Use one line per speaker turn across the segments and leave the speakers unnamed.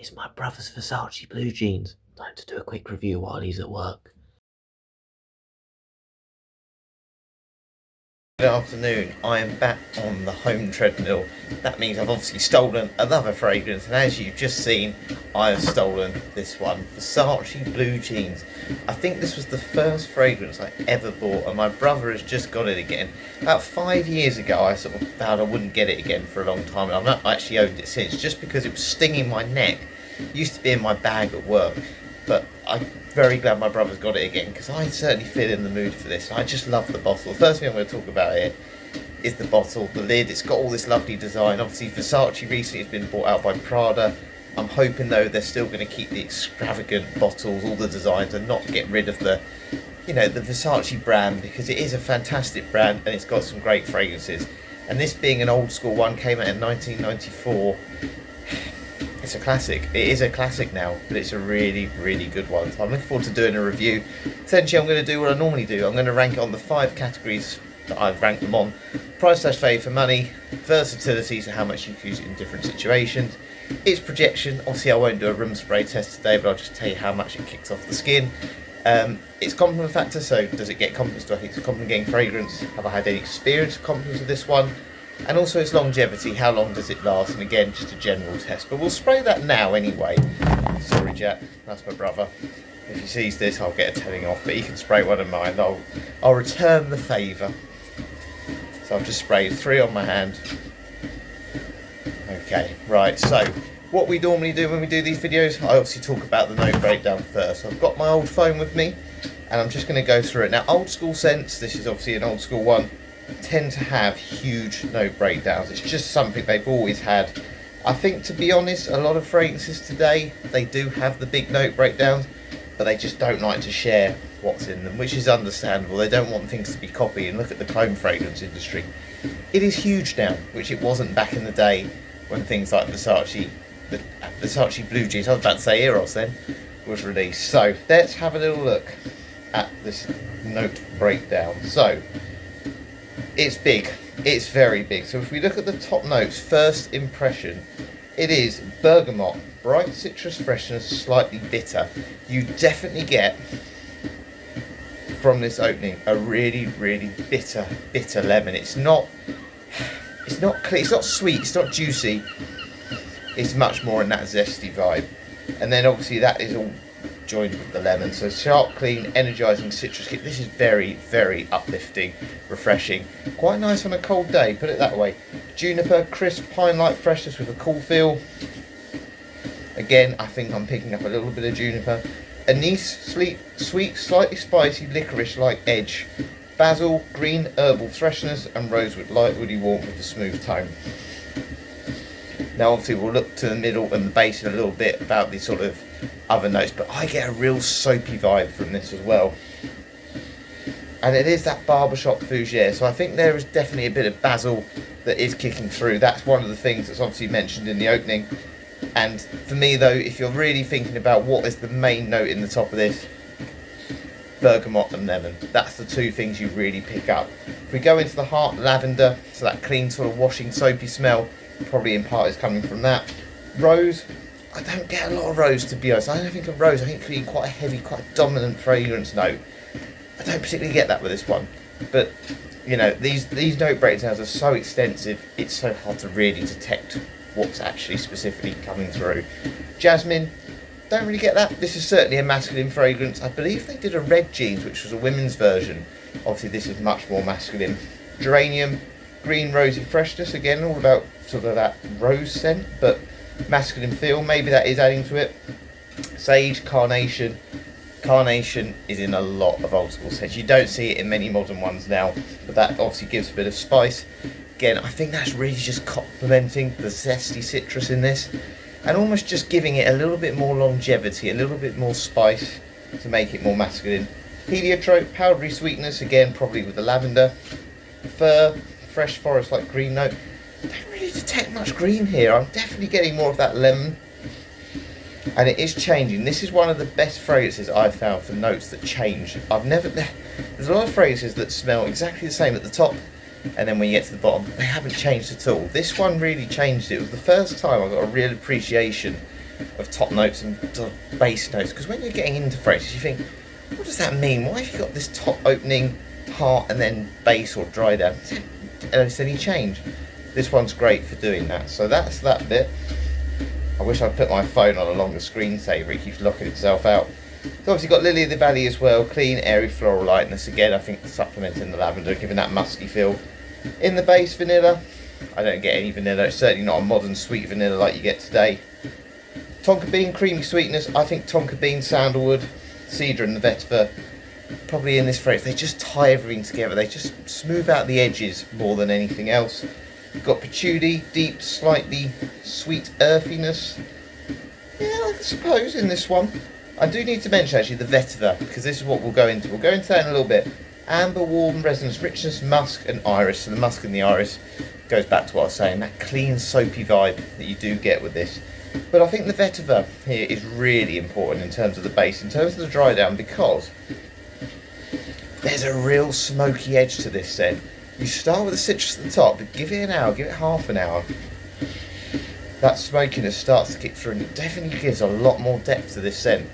It's my brother's Versace blue jeans. Time to do a quick review while he's at work. Good afternoon, I am back on the home treadmill. That means I've obviously stolen another fragrance, and as you've just seen, I have stolen this one, Versace blue jeans. I think this was the first fragrance I ever bought, and my brother has just got it again. About 5 years ago I sort of vowed I wouldn't get it again for a long time, and I've not actually owned it since, just because it was stinging my neck. It used to be in my bag at work, but I'm very glad my brother's got it again, because I certainly feel in the mood for this. I just love the bottle. The first thing I'm going to talk about here is the bottle, the lid. It's got all this lovely design. Obviously Versace recently has been bought out by Prada. I'm hoping though they're still going to keep the extravagant bottles, all the designs, and not get rid of the, the Versace brand, because it is a fantastic brand and it's got some great fragrances. And this being an old school one, came out in 1994. It's a classic. It is a classic now, but it's a really, really good one. So I'm looking forward to doing a review. Essentially, I'm going to do what I normally do. I'm going to rank it on the 5 categories that I've ranked them on. Price/value for money, versatility, so how much you can use it in different situations, its projection. Obviously, I won't do a room spray test today, but I'll just tell you how much it kicks off the skin. Its compliment factor, so does it get compliments? Do I think it's a compliment getting fragrance? Have I had any experience of compliments with this one? And also its longevity, how long does it last? And again, just a general test. But we'll spray that now anyway. Sorry, Jack, that's my brother. If he sees this, I'll get a telling off, but he can spray one of mine. I'll return the favour. So I've just sprayed 3 on my hand. Okay, right, so what we normally do when we do these videos, I obviously talk about the note breakdown first. So I've got my old phone with me, and I'm just going to go through it. Now, old school scents, this is obviously an old school one, tend to have huge note breakdowns. It's just something they've always had. I think, to be honest, a lot of fragrances today, they do have the big note breakdowns, but they just don't like to share what's in them, which is understandable. They don't want things to be copied. And look at the clone fragrance industry. It is huge now, which it wasn't back in the day when things like Versace, the Versace blue jeans, I was about to say Eros then, was released. So let's have a little look at this note breakdown. So it's big, it's very big. So if we look at the top notes, first impression, it is bergamot, bright citrus freshness, slightly bitter. You definitely get from this opening a really, really bitter lemon. It's not clear, it's not sweet, it's not juicy. It's much more in that zesty vibe. And then obviously that is all joined with the lemon. So sharp, clean, energizing citrus kick. This is very, very uplifting, refreshing. Quite nice on a cold day, put it that way. Juniper, crisp, pine-like freshness with a cool feel. Again, I think I'm picking up a little bit of juniper. Anise, sweet, slightly spicy, licorice-like edge. Basil, green, herbal freshness, and rosewood, light woody warmth with a smooth tone. Now obviously we'll look to the middle and the base in a little bit about these sort of other notes, but I get a real soapy vibe from this as well. And it is that barbershop fougere, so I think there is definitely a bit of basil that is kicking through. That's one of the things that's obviously mentioned in the opening. And for me though, if you're really thinking about what is the main note in the top of this, bergamot and lemon. That's the 2 things you really pick up. If we go into the heart, lavender, so that clean sort of washing soapy smell, probably in part is coming from that. Rose, I don't get a lot of rose, to be honest. I don't think of rose, I think it's quite a heavy, quite dominant fragrance note. I don't particularly get that with this one. But, these note breakdowns are so extensive, it's so hard to really detect what's actually specifically coming through. Jasmine, don't really get that. This is certainly a masculine fragrance. I believe they did a red jeans, which was a women's version. Obviously this is much more masculine. Geranium, green rosy freshness, again all about sort of that rose scent, but masculine feel, maybe that is adding to it. Sage, carnation. Carnation is in a lot of old school scents. You don't see it in many modern ones now, but that obviously gives a bit of spice. Again, I think that's really just complementing the zesty citrus in this, and almost just giving it a little bit more longevity, a little bit more spice to make it more masculine. Heliotrope, powdery sweetness, again probably with the lavender. Fir, fresh forest like green note. I don't really detect much green here. I'm definitely getting more of that lemon, and it is changing. This is one of the best fragrances I've found for notes that change. There's a lot of fragrances that smell exactly the same at the top, and then when you get to the bottom, they haven't changed at all. This one really changed. It was the first time I got a real appreciation of top notes and base notes. Because when you're getting into fragrances, you think, what does that mean? Why have you got this top opening, heart, and then base or dry down? Is there any change? This one's great for doing that. So that's that bit. I wish I'd put my phone on a longer screensaver. It keeps locking itself out. So obviously got Lily of the Valley as well. Clean, airy floral lightness. Again, I think supplementing the lavender, giving that musky feel. In the base, vanilla. I don't get any vanilla. It's certainly not a modern sweet vanilla like you get today. Tonka bean, creamy sweetness. I think tonka bean, sandalwood, cedar and the vetiver, probably in this fragrance, they just tie everything together. They just smooth out the edges more than anything else. You've got patchouli, deep, slightly sweet earthiness. Yeah, I suppose in this one. I do need to mention actually the vetiver, because this is what we'll go into. We'll go into that in a little bit. Amber, warm, resonance, richness, musk and iris. So the musk and the iris goes back to what I was saying, that clean, soapy vibe that you do get with this. But I think the vetiver here is really important in terms of the base, in terms of the dry down, because there's a real smoky edge to this scent. You start with the citrus at the top, but give it an hour, give it half an hour. That smokiness starts to kick through, and it definitely gives a lot more depth to this scent.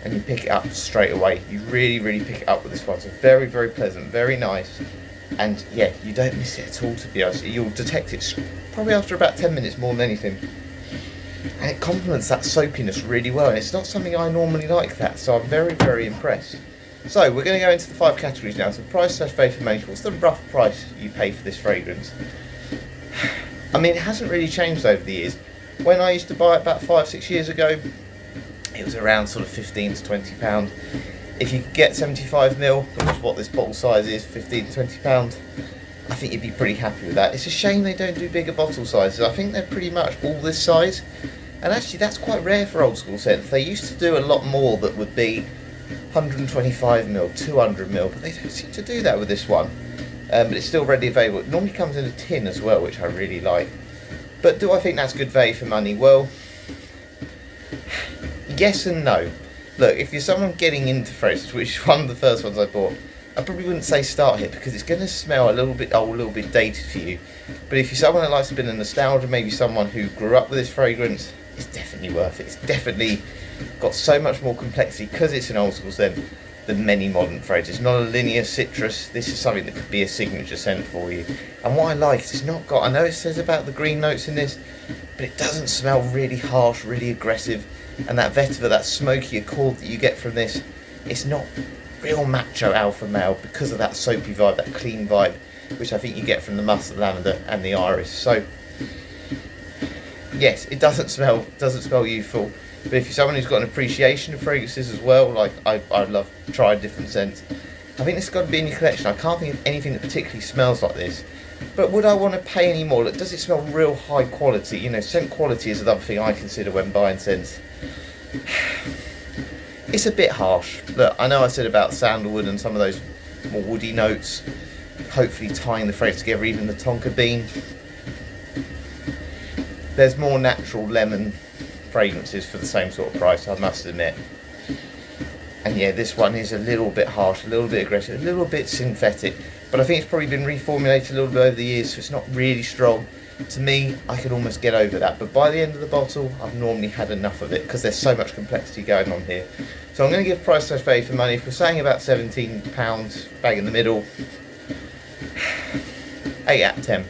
And you pick it up straight away. You really, really pick it up with this one. So very, very pleasant, very nice. And yeah, you don't miss it at all, to be honest. You'll detect it probably after about 10 minutes more than anything. And it complements that soapiness really well. And it's not something I normally like that. So I'm very, very impressed. So we're going to go into the 5 categories now. So price / value for money. What's the rough price you pay for this fragrance? I mean, it hasn't really changed over the years. When I used to buy it about 5-6 years ago, it was around sort of £15 to £20. If you could get 75ml, which is what this bottle size is, £15 to £20, I think you'd be pretty happy with that. It's a shame they don't do bigger bottle sizes. I think they're pretty much all this size. And actually that's quite rare for old school scents. They used to do a lot more that would be 125ml, 200ml, but they don't seem to do that with this one. But it's still readily available. It normally comes in a tin as well, which I really like. But do I think that's good value for money? Well, yes and no. Look, if you're someone getting into fragrances, which is one of the first ones I bought, I probably wouldn't say start here, because it's going to smell a little bit old, a little bit dated for you. But if you're someone that likes a bit of nostalgia, maybe someone who grew up with this fragrance, it's definitely worth it. It's definitely got so much more complexity, because it's an old school scent, than many modern fragrances. It's not a linear citrus. This is something that could be a signature scent for you. And what I like is it's not got, I know it says about the green notes in this, but it doesn't smell really harsh, really aggressive. And that vetiver, that smoky accord that you get from this, it's not real macho alpha male because of that soapy vibe, that clean vibe, which I think you get from the musk, the lavender and the iris. So yes, it doesn't smell youthful, but if you're someone who's got an appreciation of fragrances as well, like I love trying different scents, I think this has got to be in your collection. I can't think of anything that particularly smells like this. But would I want to pay any more? Look, does it smell real high quality? You know, scent quality is another thing I consider when buying scents. It's a bit harsh. Look, I know I said about sandalwood and some of those more woody notes, hopefully tying the fragrance together, even the tonka bean. There's more natural lemon fragrances for the same sort of price, I must admit. And yeah, this one is a little bit harsh, a little bit aggressive, a little bit synthetic. But I think it's probably been reformulated a little bit over the years, so it's not really strong. To me, I can almost get over that. But by the end of the bottle, I've normally had enough of it, because there's so much complexity going on here. So I'm going to give price / value for money. If we're saying about £17, bang in the middle, 8 out of 10.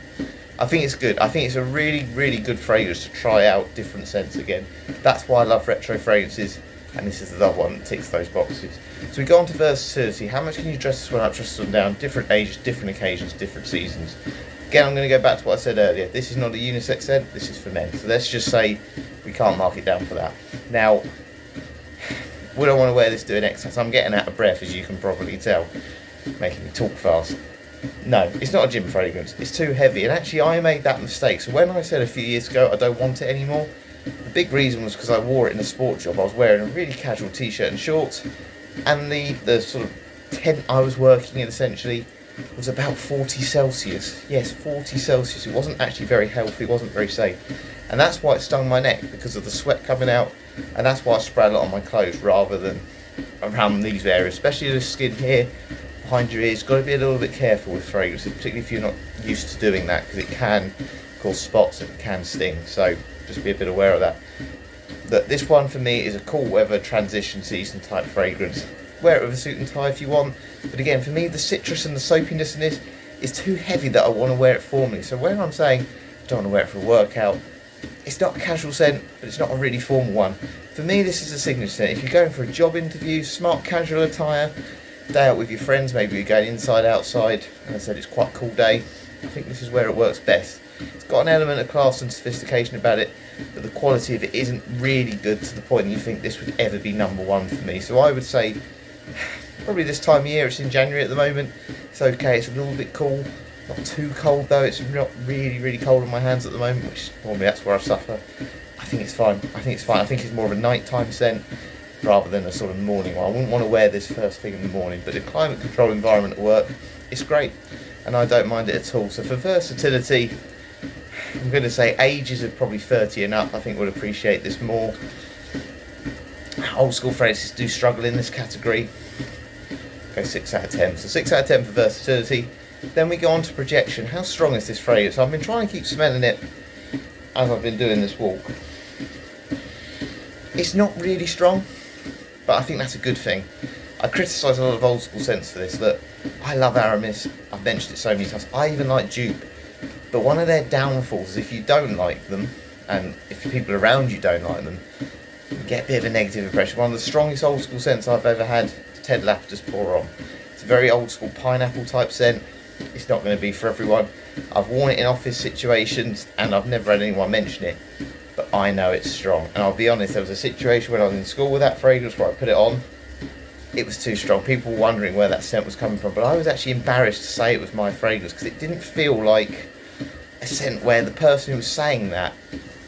I think it's good. I think it's a really, really good fragrance to try out different scents again. That's why I love retro fragrances, and this is the other one that ticks those boxes. So we go on to versatility. How much can you dress this one up, dress this one down? Different ages, different occasions, different seasons. Again, I'm going to go back to what I said earlier. This is not a unisex scent, this is for men. So let's just say we can't mark it down for that. Now, would I want to wear this doing exercise? I'm getting out of breath, as you can probably tell, making me talk fast. No, it's not a gym fragrance. It's too heavy. And actually, I made that mistake. So when I said a few years ago I don't want it anymore, the big reason was because I wore it in a sport job. I was wearing a really casual t-shirt and shorts, and the sort of tent I was working in essentially was about 40 Celsius. Yes, 40 Celsius. It wasn't actually very healthy, it wasn't very safe. And that's why it stung my neck, because of the sweat coming out. And that's why I spray a lot on my clothes rather than around these areas, especially the skin here, behind your ears. Got to be a little bit careful with fragrances, particularly if you're not used to doing that, because it can cause spots and it can sting. So just be a bit aware of that. that this one for me is a cool weather transition season type fragrance. Wear it with a suit and tie if you want, but again, for me, the citrus and the soapiness in this is too heavy that I want to wear it formally. So when I'm saying I don't want to wear it for a workout, it's not a casual scent, but it's not a really formal one. For me, this is a signature scent. If you're going for a job interview, smart casual attire, day out with your friends, maybe you're going inside, outside, and I said it's quite a cool day, I think this is where it works best. It's got an element of class and sophistication about it, but the quality of it isn't really good to the point that you think this would ever be number one for me. So I would say probably this time of year, it's in January at the moment, it's okay, it's a little bit cool, not too cold though, it's not really cold on my hands at the moment, which normally that's where I suffer. I think it's fine, I think it's more of a nighttime scent rather than a sort of morning one. I wouldn't want to wear this first thing in the morning, but in a climate control environment at work, it's great, and I don't mind it at all. So for versatility, I'm going to say ages of probably 30 and up, I think would appreciate this more. Old school fragrances do struggle in this category. Go 6 out of 10. So 6 out of 10 for versatility. Then we go on to projection. How strong is this fragrance? I've been trying to keep smelling it as I've been doing this walk. It's not really strong, but I think that's a good thing. I criticise a lot of old school scents for this. Look, I love Aramis. I've mentioned it so many times. I even like Dupe. But one of their downfalls is if you don't like them, and if the people around you don't like them, you get a bit of a negative impression. One of the strongest old school scents I've ever had, Ted Lapidus Pour On. It's a very old school pineapple type scent. It's not going to be for everyone. I've worn it in office situations and I've never had anyone mention it, but I know it's strong. And I'll be honest, there was a situation when I was in school with that fragrance where I put it on, it was too strong. People were wondering where that scent was coming from, but I was actually embarrassed to say it was my fragrance because it didn't feel like a scent where the person who was saying that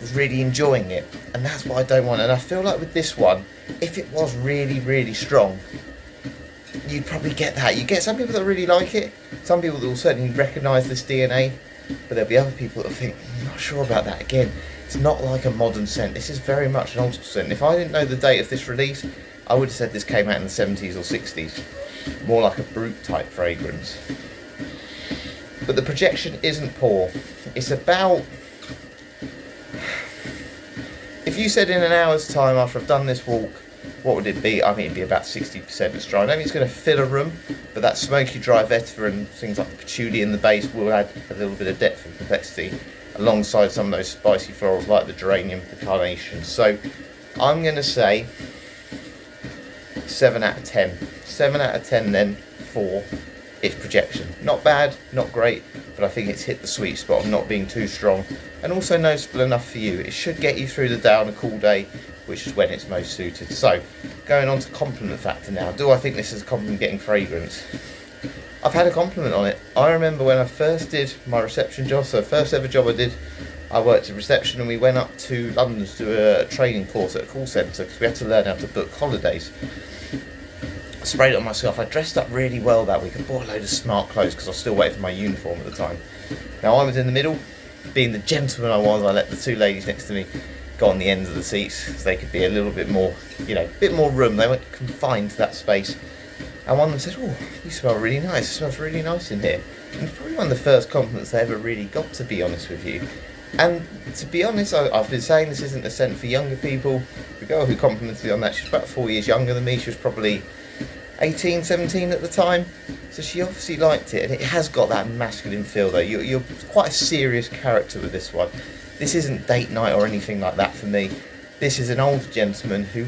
was really enjoying it, and that's what I don't want. And I feel like with this one, if it was really strong, you'd probably get that. You get some people that really like it, some people that will certainly recognise this DNA, but there'll be other people that will think, I'm not sure about that. Again, it's not like a modern scent. This is very much an old school scent. If I didn't know the date of this release, I would have said this came out in the 70s or 60s. More like a brute type fragrance. But the projection isn't poor. It's about, if you said in an hour's time after I've done this walk, what would it be? I think it'd be about 60% as dry. I don't think it's going to fill a room, but that smoky dry vetiver and things like the patchouli in the base will add a little bit of depth and complexity alongside some of those spicy florals like the geranium, the carnation. So I'm going to say 7 out of 10. 7 out of 10 then for its projection. Not bad, not great, but I think it's hit the sweet spot of not being too strong and also noticeable enough for you. It should get you through the day on a cool day, which is when it's most suited. So, going on to compliment factor now. Do I think this is a compliment getting fragrance? I've had a compliment on it. I remember when I first did my reception job, so the first ever job I did, I worked at reception and we went up to London to do a training course at a call centre because we had to learn how to book holidays. I sprayed it on myself. I dressed up really well that week. I bought a load of smart clothes because I was still waiting for my uniform at the time. Now I was in the middle. Being the gentleman I was, I let the two ladies next to me go on the ends of the seats so they could be a little bit more, a bit more room. They weren't confined to that space. And one of them said, "Oh, you smell really nice. It smells really nice in here." And it's probably one of the first compliments I ever really got, to be honest with you. And to be honest, I've been saying this isn't a scent for younger people. The girl who complimented me on that, she's about 4 years younger than me. She was probably 18, 17 at the time, so she obviously liked it, and it has got that masculine feel though. You're quite a serious character with this one. This isn't date night or anything like that for me. This is an older gentleman who,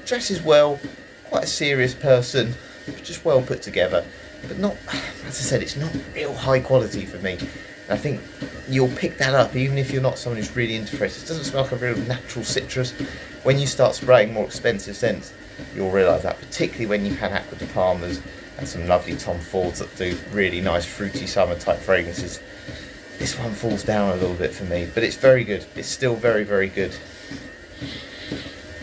dresses well, quite a serious person, just well put together, but not, as I said, it's not real high quality for me. And I think you'll pick that up even if you're not someone who's really into fragrances. It doesn't smell like a real natural citrus. When you start spraying more expensive scents, you'll realise that, particularly when you've had Aqua de Palmas and some lovely Tom Fords that do really nice fruity summer type fragrances. This one falls down a little bit for me, but it's very good. It's still very good.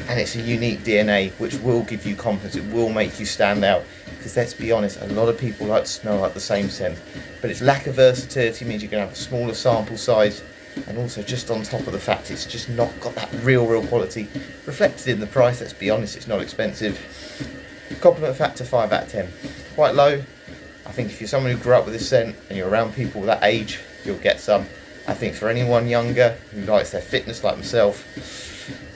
And it's a unique DNA which will give you confidence. It will make you stand out. Because let's be honest, a lot of people like to smell like the same scent, but its lack of versatility means you're going to have a smaller sample size, and also just on top of the fact it's just not got that real quality reflected in the price. Let's be honest, it's not expensive. Compliment factor 5 out of 10. Quite low. I think if you're someone who grew up with this scent and you're around people that age, you'll get some. I think for anyone younger who likes their fitness like myself,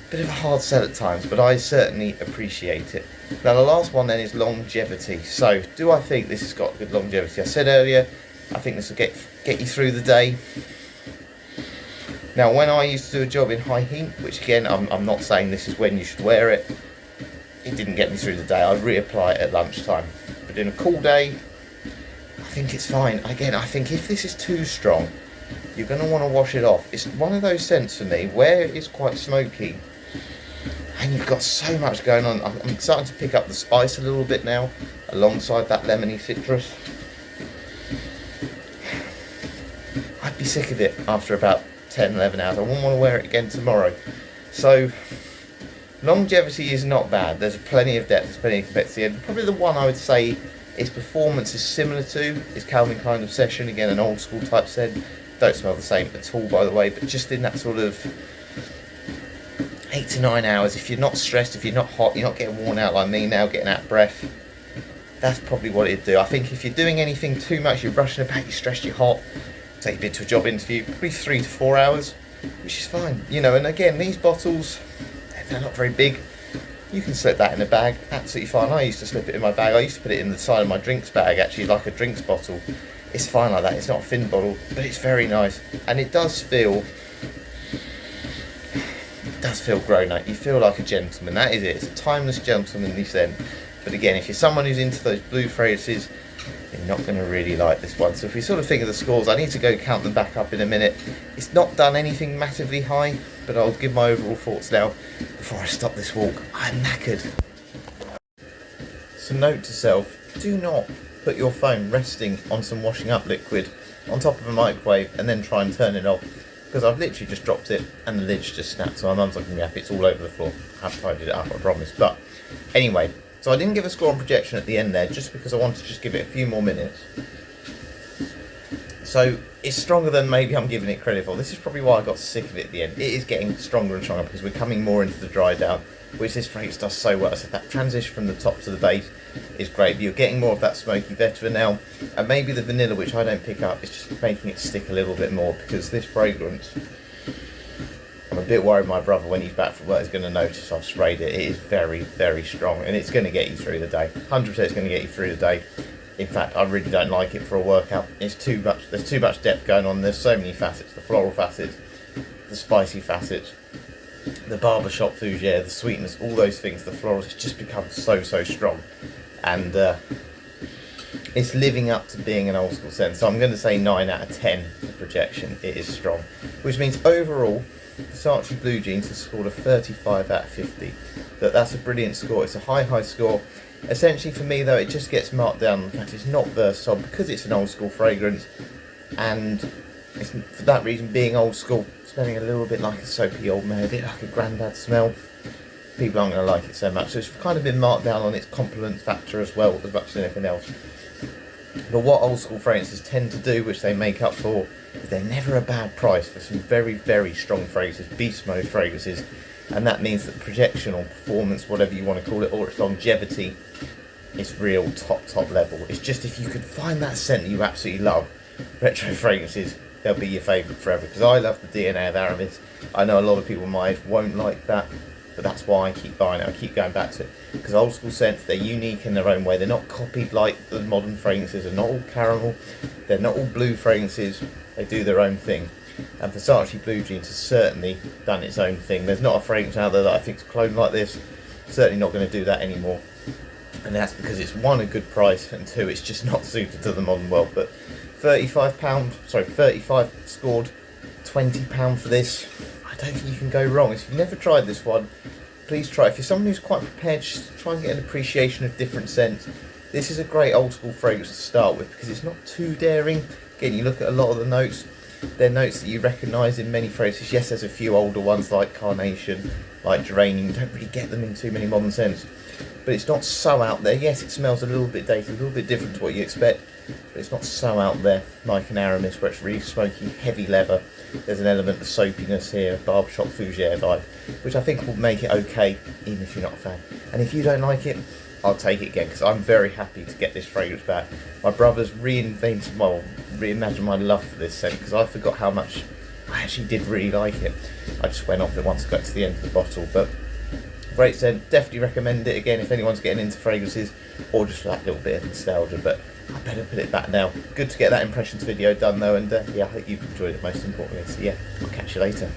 bit of a hard sell at times, but I certainly appreciate it. Now the last one then is longevity. So do I think this has got good longevity? I said earlier, I think this will get you through the day. Now when I used to do a job in high heat, which again I'm not saying this is when you should wear it, it didn't get me through the day. I'd reapply it at lunchtime. But in a cool day, I think it's fine. Again, I think if this is too strong, you're going to want to wash it off. It's one of those scents for me where it's quite smoky and you've got so much going on. I'm starting to pick up the spice a little bit now alongside that lemony citrus. I'd be sick of it after about 10, 11 hours. I wouldn't want to wear it again tomorrow. So longevity is not bad. There's plenty of depth, there's plenty of complexity, and probably the one I would say its performance is similar to is Calvin Klein Obsession. Again, an old school type scent. Don't smell the same at all, by the way, but just in that sort of 8 to 9 hours, if you're not stressed, if you're not hot, you're not getting worn out like me now, getting out of breath, that's probably what it'd do. I think if you're doing anything too much, you're rushing about, you're stressed, you're hot, take a bit to a job interview, probably 3 to 4 hours, which is fine. You know, and again, these bottles, they're not very big. You can slip that in a bag, absolutely fine. I used to slip it in my bag. I used to put it in the side of my drinks bag, actually, like a drinks bottle. It's fine like that. It's not a thin bottle, but it's very nice. And it does feel grown up. You feel like a gentleman. That is it. It's a timeless gentlemanly scent. But again, if you're someone who's into those blue fragrances, you're not going to really like this one. So if we sort of think of the scores, I need to go count them back up in a minute. It's not done anything massively high, but I'll give my overall thoughts now before I stop this walk. I'm knackered. So note to self, do not put your phone resting on some washing up liquid on top of a microwave and then try and turn it off, because I've literally just dropped it and the lid's just snapped. So my mum's not going to be happy. It's all over the floor. I have tidied it up, I promise. But anyway, so I didn't give a score on projection at the end there, just because I wanted to just give it a few more minutes. So it's stronger than maybe I'm giving it credit for. This is probably why I got sick of it at the end. It is getting stronger and stronger because we're coming more into the dry down, which this fragrance does so well. So that transition from the top to the base is great. But you're getting more of that smoky vetiver now, and maybe the vanilla, which I don't pick up, is just making it stick a little bit more, because this fragrance, I'm a bit worried my brother, when he's back from work, is going to notice I've sprayed it. It is very, very strong, and it's going to get you through the day. 100% it's going to get you through the day. In fact, I really don't like it for a workout. It's too much. There's too much depth going on. There's so many facets: the floral facets, the spicy facets, the barbershop fougere, the sweetness, all those things. The florals, it's just become so strong, and it's living up to being an old school scent. So I'm going to say 9 out of 10 for projection. It is strong, which means overall, Versace Blue Jeans has scored a 35 out of 50. That's a brilliant score. It's a high score. Essentially for me though, it just gets marked down on the fact it's not versatile, because it's an old school fragrance, and it's, for that reason, being old school, smelling a little bit like a soapy old man, a bit like a granddad smell, people aren't going to like it so much. So it's kind of been marked down on its compliment factor as well, as much as anything else. But what old school fragrances tend to do, which they make up for, is they're never a bad price for some very strong fragrances, beast mode fragrances. And that means that projection or performance, whatever you want to call it, or its longevity, is real top level. It's just, if you could find that scent that you absolutely love, retro fragrances, they'll be your favourite forever. Because I love the DNA of Aramis. I know a lot of people my age won't like that, but that's why I keep buying it. I keep going back to it, because old school scents, they're unique in their own way. They're not copied like the modern fragrances. They're not all caramel. They're not all blue fragrances. They do their own thing. And Versace Blue Jeans has certainly done its own thing. There's not a fragrance out there that I think's cloned like this. Certainly not going to do that anymore. And that's because it's, one, a good price, and two, it's just not suited to the modern world. But £35 scored, £20 for this. I don't think you can go wrong. If you've never tried this one, please try. If you're someone who's quite prepared, just try and get an appreciation of different scents. This is a great old school fragrance to start with, because it's not too daring. Again, you look at a lot of the notes, they're notes that you recognise in many fragrances. Yes, there's a few older ones like Carnation, like Geranium. You don't really get them in too many modern scents. But it's not so out there. Yes, it smells a little bit dated, a little bit different to what you expect, but it's not so out there like an Aramis, where it's really smoky, heavy leather. There's an element of soapiness here, barbershop fougere vibe, which I think will make it okay, even if you're not a fan. And if you don't like it, I'll take it again, because I'm very happy to get this fragrance back. My brother's reimagined my love for this scent, because I forgot how much I actually did really like it. I just went off it once I got to the end of the bottle, but great scent. Definitely recommend it again if anyone's getting into fragrances or just for that little bit of nostalgia. But I better put it back now. Good to get that impressions video done though, and yeah, I hope you've enjoyed it most importantly. So yeah, I'll catch you later.